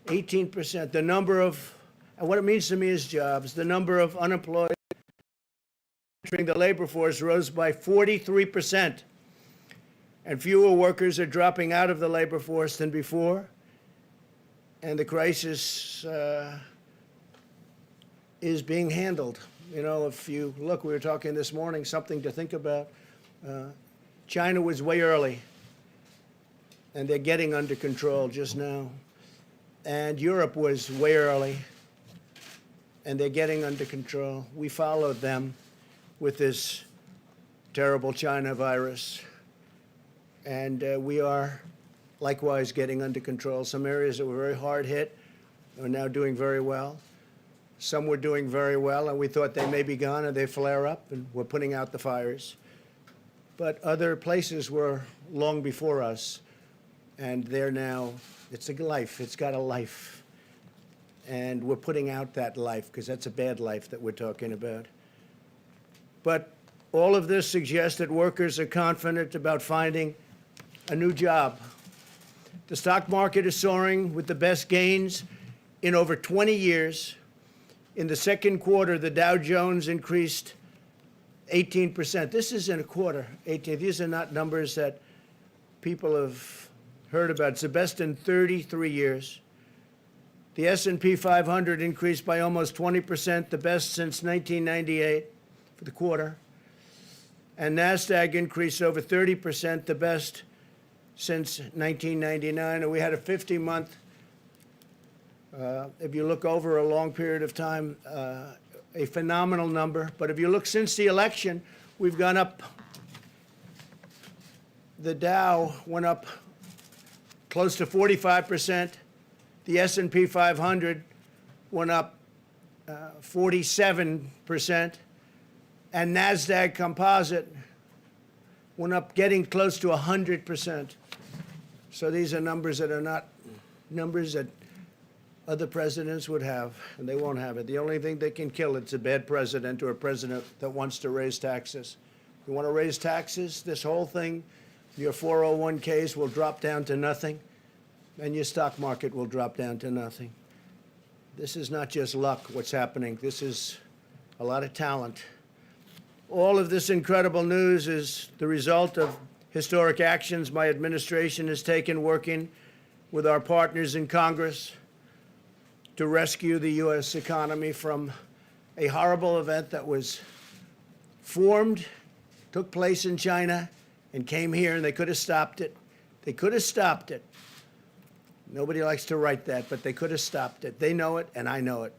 18%. The number of, and what it means to me is jobs, the number of unemployed entering the labor force rose by 43%. And fewer workers are dropping out of the labor force than before. And the crisis is being handled. You know, if you look, we were talking this morning, something to think about. China was way early, and they're getting under control just now. And Europe was way early, and they're getting under control. We followed them with this terrible China virus. And we are likewise getting under control. Some areas that were very hard hit are now doing very well. Some were doing very well, and we thought they may be gone, and they flare up, and we're putting out the fires. But other places were long before us, and they're now, it's a life. It's got a life. And we're putting out that life, because that's a bad life that we're talking about. But all of this suggests that workers are confident about finding a new job. The stock market is soaring with the best gains in over 20 years. In the second quarter, the Dow Jones increased 18%. This is in a quarter, 18. These are not numbers that people have heard about. It's the best in 33 years. The S&P 500 increased by almost 20%, the best since 1998 for the quarter. And NASDAQ increased over 30%, the best since 1999, and we had a 50-month, if you look over a long period of time, a phenomenal number. But if you look since the election, we've gone up. The Dow went up close to 45%. The S&P 500 went up 47%. And NASDAQ Composite went up getting close to 100%. So these are numbers that are not numbers that other presidents would have, and they won't have it. The only thing that can kill it's a bad president or a president that wants to raise taxes. You want to raise taxes, this whole thing, your 401ks will drop down to nothing, and your stock market will drop down to nothing. This is not just luck, what's happening. This is a lot of talent. All of this incredible news is the result of historic actions my administration has taken working with our partners in Congress to rescue the U.S. economy from a horrible event that was formed, took place in China, and came here, and they could have stopped it. They could have stopped it. Nobody likes to write that, but they could have stopped it. They know it, and I know it.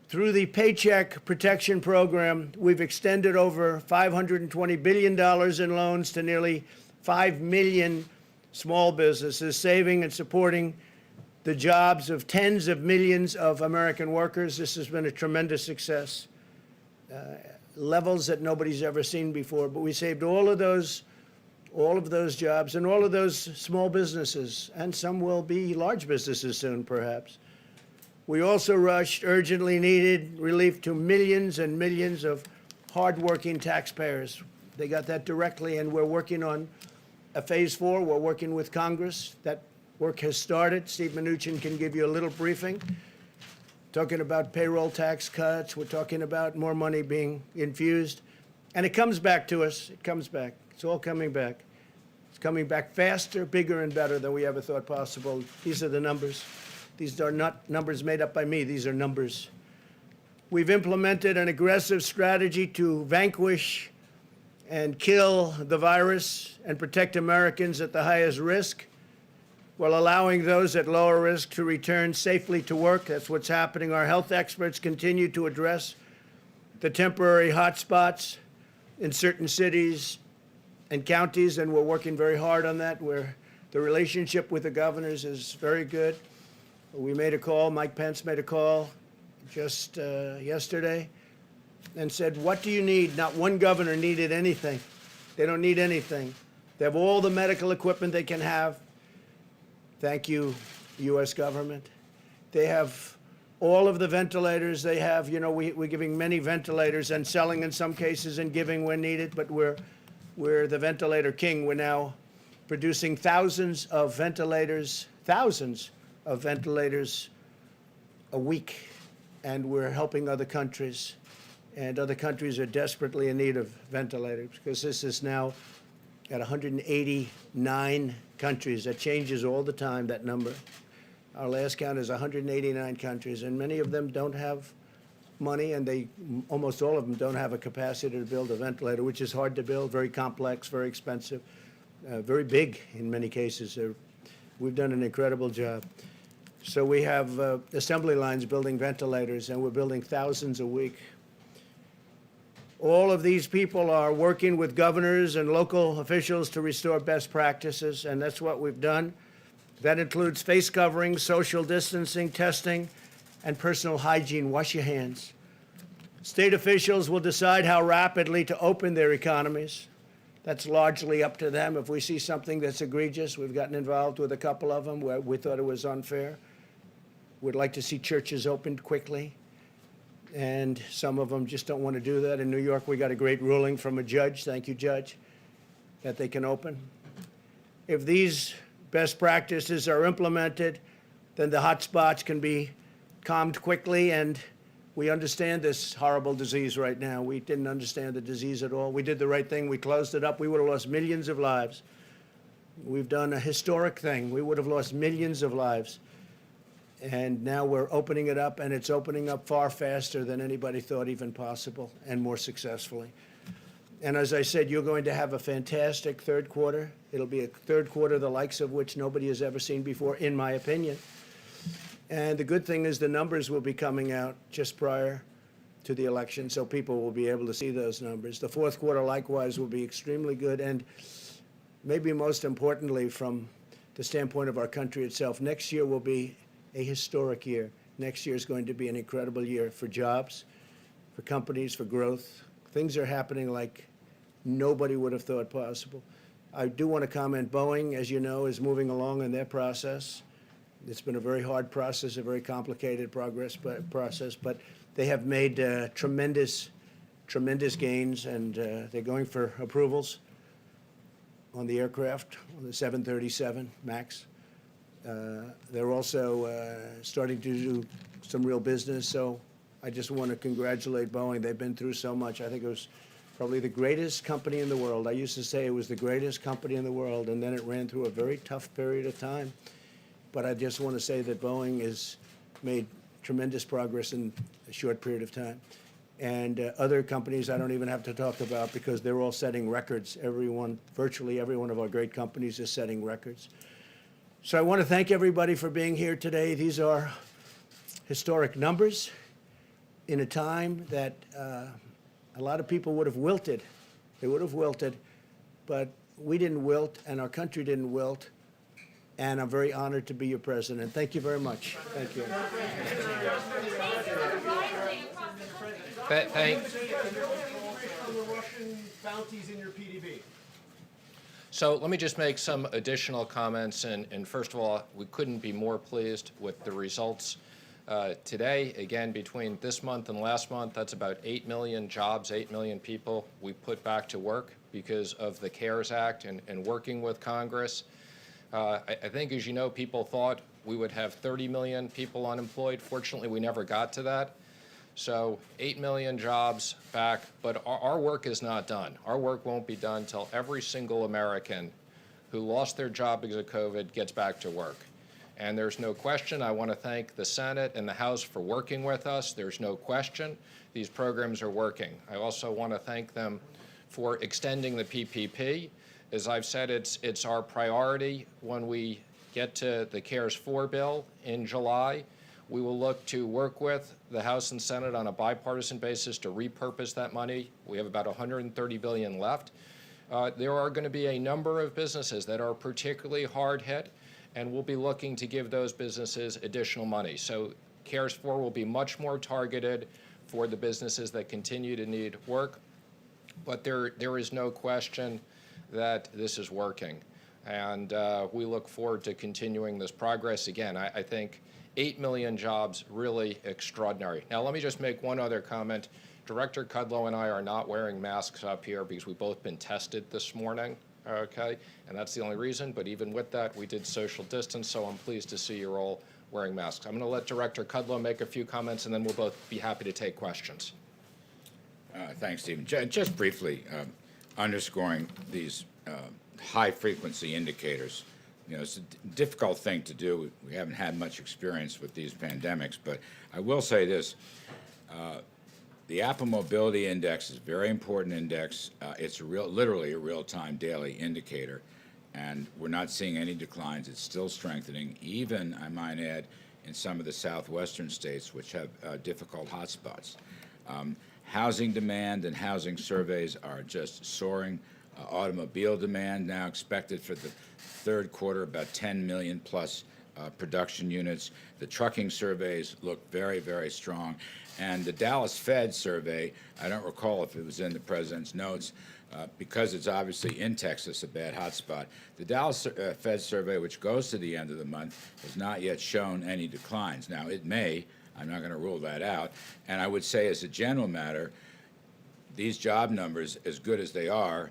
Through the Paycheck Protection Program, we've extended over $520 billion in loans to nearly 5 million small businesses, saving and supporting the jobs of tens of millions of American workers. This has been a tremendous success, levels that nobody's ever seen before. But we saved all of those jobs and all of those small businesses, and some will be large businesses soon, perhaps. We also rushed urgently needed relief to millions and millions of hardworking taxpayers. They got that directly, and we're working on a phase 4. We're working with Congress. That work has started. Steve Mnuchin can give you a little briefing. Talking about payroll tax cuts. We're talking about more money being infused. And it comes back to us. It comes back. It's all coming back. It's coming back faster, bigger, and better than we ever thought possible. These are the numbers. These are not numbers made up by me. These are numbers. We've implemented an aggressive strategy to vanquish and kill the virus and protect Americans at the highest risk while allowing those at lower risk to return safely to work. That's what's happening. Our health experts continue to address the temporary hotspots in certain cities and counties, and we're working very hard on that, where the relationship with the governors is very good. We made a call, Mike Pence made a call just yesterday and said, what do you need? Not one governor needed anything. They don't need anything. They have all the medical equipment they can have. Thank you, U.S. government. They have all of the ventilators they have. You know, we're giving many ventilators and selling in some cases and giving when needed, but we're the ventilator king. We're now producing thousands of ventilators, thousands of ventilators a week, and we're helping other countries. And other countries are desperately in need of ventilators because this is now at 189 countries. That changes all the time, that number. Our last count is 189 countries, and many of them don't have money, and almost all of them don't have a capacity to build a ventilator, which is hard to build, very complex, very expensive, very big in many cases. We've done an incredible job. So we have assembly lines building ventilators, and we're building thousands a week. All of these people are working with governors and local officials to restore best practices, and that's what we've done. That includes face coverings, social distancing, testing, and personal hygiene. Wash your hands. State officials will decide how rapidly to open their economies. That's largely up to them. If we see something that's egregious, we've gotten involved with a couple of them where we thought it was unfair. We'd like to see churches opened quickly, and some of them just don't want to do that. In New York, we got a great ruling from a judge, thank you, Judge, that they can open. If these best practices are implemented, then the hotspots can be calmed quickly, and we understand this horrible disease right now. We didn't understand the disease at all. We did the right thing. We closed it up. We would have lost millions of lives. We've done a historic thing. We would have lost millions of lives. And now we're opening it up, and it's opening up far faster than anybody thought even possible, and more successfully. And as I said, you're going to have a fantastic third quarter. It'll be a third quarter the likes of which nobody has ever seen before, in my opinion. And the good thing is the numbers will be coming out just prior to the election, so people will be able to see those numbers. The fourth quarter, likewise, will be extremely good, and maybe most importantly, from the standpoint of our country itself, next year will be a historic year. Next year is going to be an incredible year for jobs, for companies, for growth. Things are happening like nobody would have thought possible. I do want to comment, Boeing, as you know, is moving along in their process. It's been a very hard process, a very complicated process, but they have made tremendous gains, and they're going for approvals on the aircraft, on the 737 MAX. They're also starting to do some real business, so I just want to congratulate Boeing. They've been through so much. I think it was probably the greatest company in the world. I used to say it was the greatest company in the world, and then it ran through a very tough period of time. But I just want to say that Boeing has made tremendous progress in a short period of time. And other companies I don't even have to talk about because they're all setting records. Virtually every one of our great companies is setting records. So I want to thank everybody for being here today. These are historic numbers in a time that a lot of people would have wilted. They would have wilted, but we didn't wilt, and our country didn't wilt. And I'm very honored to be your president. Thank you very much. Thank you. So let me just make some additional comments. And first of all, we couldn't be more pleased with the results today. Again, between this month and last month, that's about 8 million jobs, 8 million people we put back to work because of the CARES Act and working with Congress. I think, as you know, people thought we would have 30 million people unemployed. Fortunately, we never got to that. So 8 million jobs back, but our work is not done. Our work won't be done until every single American who lost their job because of COVID gets back to work. And there's no question, I want to thank the Senate and the House for working with us. There's no question these programs are working. I also want to thank them for extending the PPP. As I've said, it's our priority when we get to the CARES 4 bill in July. We will look to work with the House and Senate on a bipartisan basis to repurpose that money. We have about $130 billion left. There are going to be a number of businesses that are particularly hard hit, and we'll be looking to give those businesses additional money. So CARES 4 will be much more targeted for the businesses that continue to need work. But there is no question that this is working. And we look forward to continuing this progress. Again, I think 8 million jobs, really extraordinary. Now, let me just make one other comment. Director Kudlow and I are not wearing masks up here because we've both been tested this morning. okay? And that's the only reason, but even with that, we did social distance, so I'm pleased to see you're all wearing masks. I'm going to let Director Kudlow make a few comments, and then we'll both be happy to take questions. Thanks, Stephen. Just briefly, underscoring these high-frequency indicators. You know, it's a difficult thing to do. We haven't had much experience with these pandemics, but I will say this. The Apple Mobility Index is a very important index. It's literally a real-time daily indicator, and we're not seeing any declines. It's still strengthening, even, I might add, in some of the southwestern states, which have difficult hotspots. Housing demand and housing surveys are just soaring. Automobile demand now expected for the third quarter, about 10 million plus production units. The trucking surveys look very, very strong. And the Dallas Fed survey, I don't recall if it was in the president's notes, because it's obviously in Texas, a bad hotspot. The Dallas Fed survey, which goes to the end of the month, has not yet shown any declines. Now, it may. I'm not going to rule that out. And I would say, as a general matter, these job numbers, as good as they are,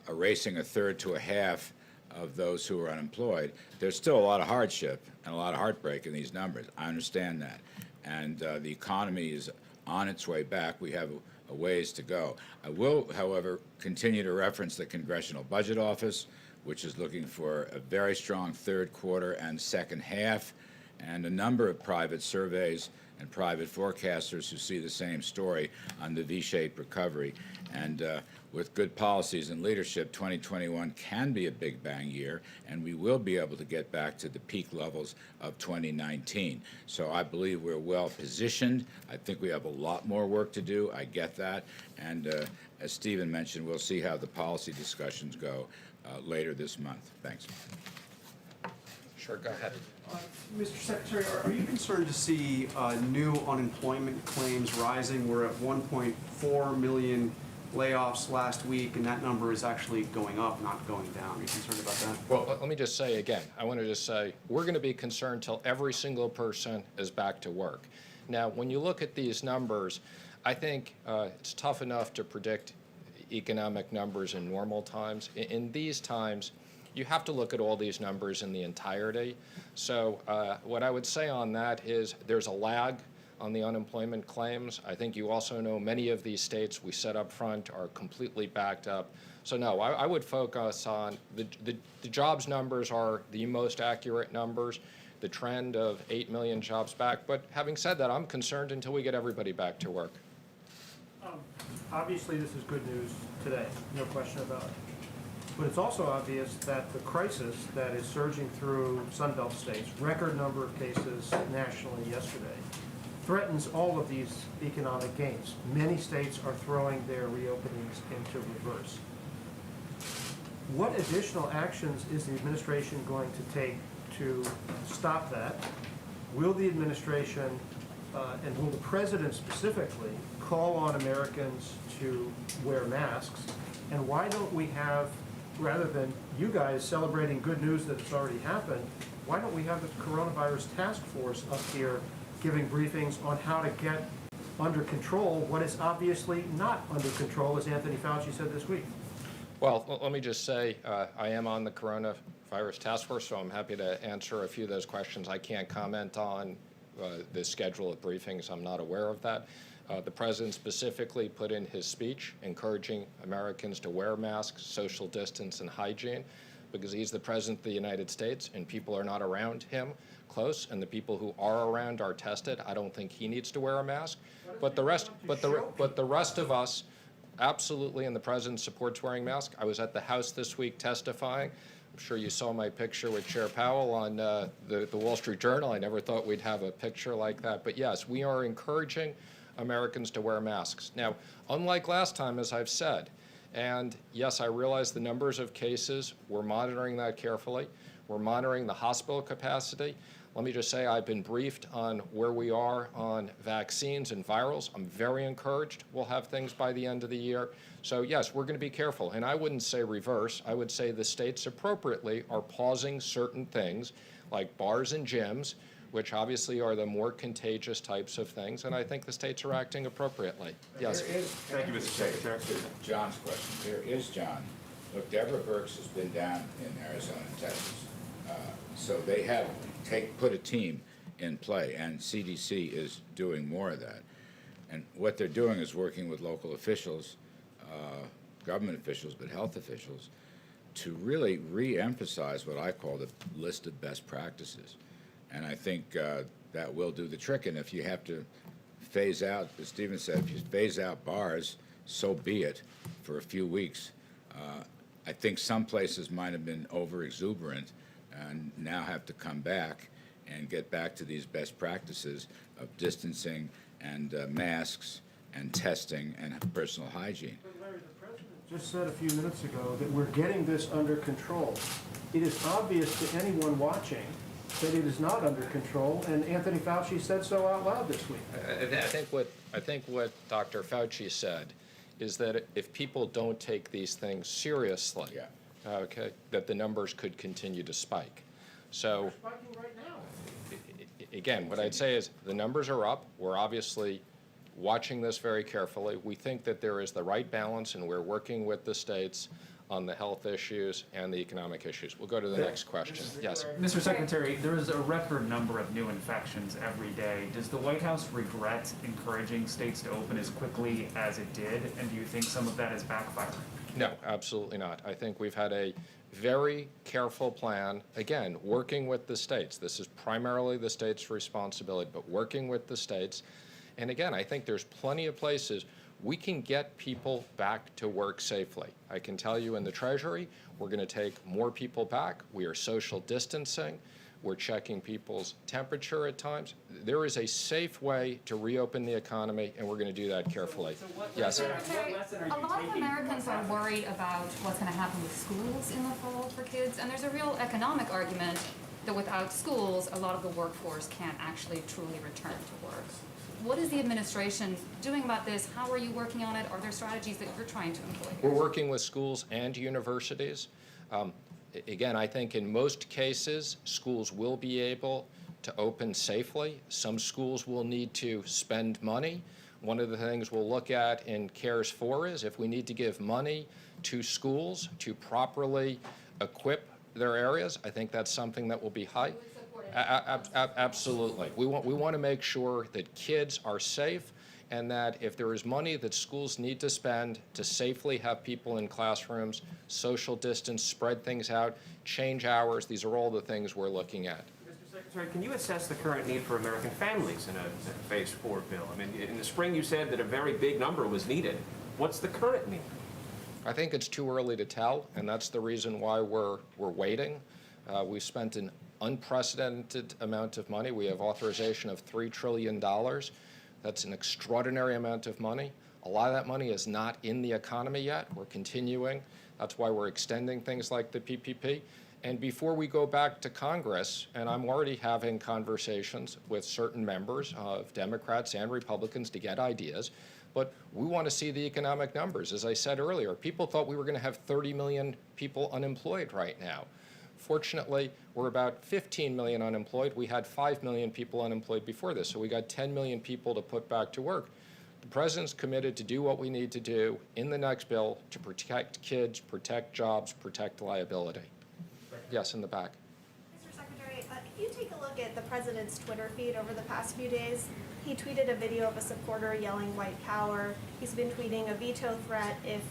erasing a third to a half of those who are unemployed, there's still a lot of hardship and a lot of heartbreak in these numbers. I understand that. And the economy is on its way back. We have a ways to go. I will, however, continue to reference the Congressional Budget Office, which is looking for a very strong third quarter and second half, and a number of private surveys and private forecasters who see the same story on the V-shaped recovery. And with good policies and leadership, 2021 can be a big bang year, and we will be able to get back to the peak levels of 2019. So I believe we're well positioned. I think we have a lot more work to do. I get that. And as Stephen mentioned, we'll see how the policy discussions go later this month. Thanks. Sure, go ahead. Mr. Secretary, are you concerned to see new unemployment claims rising? We're at 1.4 million layoffs last week, and that number is actually going up, not going down. Are you concerned about that? Well, let me just say again, I want to just say, we're going to be concerned till every single person is back to work. Now, when you look at these numbers, I think it's tough enough to predict economic numbers in normal times. In these times, you have to look at all these numbers in the entirety. So what I would say on that is there's a lag on the unemployment claims. I think you also know many of these states we set up front are completely backed up. So no, I would focus on the jobs numbers are the most accurate numbers, the trend of 8 million jobs back. But having said that, I'm concerned until we get everybody back to work. Obviously, this is good news today, no question about it. But it's also obvious that the crisis that is surging through Sunbelt states, record number of cases nationally yesterday, threatens all of these economic gains. Many states are throwing their reopenings into reverse. What additional actions is the administration going to take to stop that? Will the administration, and will the president specifically, call on Americans to wear masks? And why don't we have, rather than you guys celebrating good news that it's already happened, why don't we have the coronavirus task force up here giving briefings on how to get under control what is obviously not under control, as Anthony Fauci said this week? Well, let me just say, I am on the coronavirus task force, so I'm happy to answer a few of those questions. I can't comment on the schedule of briefings. I'm not aware of that. The president specifically put in his speech encouraging Americans to wear masks, social distance, and hygiene, because he's the president of the United States and people are not around him close, and the people who are around are tested. I don't think he needs to wear a mask, but the rest of us absolutely, and the president supports wearing masks. I was at the House this week testifying. I'm sure you saw my picture with Chair Powell on the Wall Street Journal. I never thought we'd have a picture like that, but yes, we are encouraging Americans to wear masks. Now, unlike last time, as I've said, and yes, I realize the numbers of cases, we're monitoring that carefully. We're monitoring the hospital capacity. Let me just say I've been briefed on where we are on vaccines and virals. I'm very encouraged we'll have things by the end of the year. So yes, we're going to be careful. And I wouldn't say reverse. I would say the states appropriately are pausing certain things like bars and gyms, which obviously are the more contagious types of things. And I think the states are acting appropriately. Yes. Thank you, Mr. Secretary. John's question. There is, John, Look, Deborah Birx has been down in Arizona and Texas. So they have put a team in play, and CDC is doing more of that. And what they're doing is working with local officials, government officials, but health officials, to really re-emphasize what I call the list of best practices. And I think that will do the trick. And if you have to phase out, as Stephen said, if you phase out bars, so be it for a few weeks. I think some places might have been over-exuberant and now have to come back and get back to these best practices of distancing and masks and testing and personal hygiene. Larry, the president just said a few minutes ago that we're getting this under control. It is obvious to anyone watching that it is not under control, and Anthony Fauci said so out loud this week. I think what Dr. Fauci said is that if people don't take these things seriously, Yeah. okay, that the numbers could continue to spike. So, They're spiking right now. again, what I'd say is the numbers are up. We're obviously watching this very carefully. We think that there is the right balance, and we're working with the states on the health issues and the economic issues. We'll go to the next question. Yes. Mr. Secretary, there is a record number of new infections every day. Does the White House regret encouraging states to open as quickly as it did? And do you think some of that is backfiring? No, absolutely not. I think we've had a very careful plan, again, working with the states. This is primarily the states' responsibility, but working with the states. And again, I think there's plenty of places we can get people back to work safely. I can tell you in the Treasury, we're going to take more people back. We are social distancing. We're checking people's temperature at times. There is a safe way to reopen the economy, and we're going to do that carefully. Yes. Secretary, a lot of Americans are worried about what's going to happen with schools in the fall for kids, and there's a real economic argument that without schools, a lot of the workforce can't actually truly return to work. What is the administration doing about this? How are you working on it? Are there strategies that you're trying to employ here? We're working with schools and universities. Again, I think in most cases, schools will be able to open safely. Some schools will need to spend money. One of the things we'll look at in CARES 4 is if we need to give money to schools to properly equip their areas, I think that's something that will be high. Absolutely. We want to make sure that kids are safe, and that if there is money that schools need to spend to safely have people in classrooms, social distance, spread things out, change hours, these are all the things we're looking at. Mr. Secretary, can you assess the current need for American families in a Phase 4 bill? I mean, in the spring you said that a very big number was needed. What's the current need? I think it's too early to tell, and that's the reason why we're waiting. We've spent an unprecedented amount of money. We have authorization of $3 trillion. That's an extraordinary amount of money. A lot of that money is not in the economy yet. We're continuing. That's why we're extending things like the PPP. And before we go back to Congress, and I'm already having conversations with certain members of Democrats and Republicans to get ideas, but we want to see the economic numbers. As I said earlier, people thought we were going to have 30 million people unemployed right now. Fortunately, we're about 15 million unemployed. We had 5 million people unemployed before this, so we got 10 million people to put back to work. The president's committed to do what we need to do in the next bill to protect kids, protect jobs, protect liability. Yes, in the back. Mr. Secretary, can you take a look at the president's Twitter feed over the past few days? He tweeted a video of a supporter yelling "White Power." He's been tweeting a veto threat if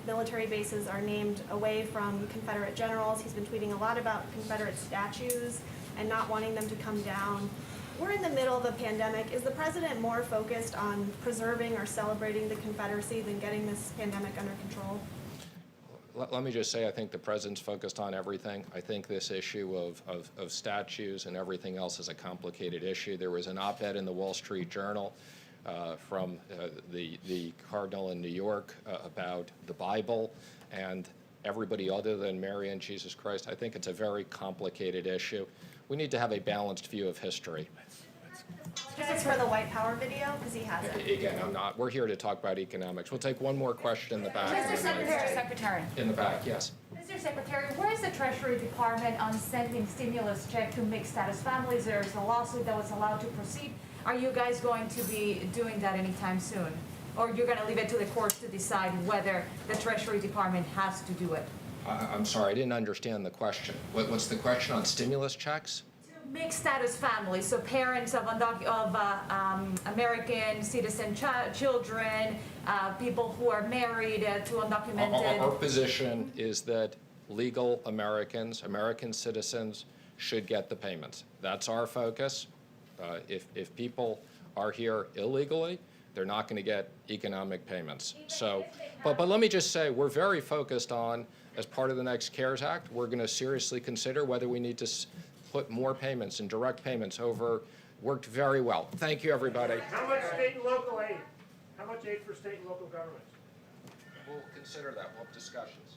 military bases are named away from Confederate generals. He's been tweeting a lot about Confederate statues and not wanting them to come down. We're in the middle of a pandemic. Is the president more focused on preserving or celebrating the Confederacy than getting this pandemic under control? Let me just say, I think the president's focused on everything. I think this issue of statues and everything else is a complicated issue. There was an op-ed in the Wall Street Journal from the cardinal in New York about the Bible and everybody other than Mary and Jesus Christ. I think it's a very complicated issue. We need to have a balanced view of history. This is for the White Power video, because he has it. Again, I'm not. We're here to talk about economics. We'll take one more question in the back. Mr. Secretary. In the back, yes. Mr. Secretary, where is the Treasury Department on sending stimulus check to mixed-status families? There's a lawsuit that was allowed to proceed. Are you guys going to be doing that anytime soon? or you're gonna leave it to the courts to decide whether the Treasury Department has to do it? I'm sorry, I didn't understand the question. What's the question on stimulus checks? Mixed status families, so parents of American citizen children, people who are married to undocumented. Our position is that legal Americans, American citizens, should get the payments. That's our focus. If people are here illegally, they're not going to get economic payments. So, but let me just say, we're very focused on, as part of the next CARES Act, we're going to seriously consider whether we need to put more payments and direct payments over. Worked very well. Thank you, everybody. How much state and local aid? How much aid for state and local governments? We'll consider that. We'll have discussions.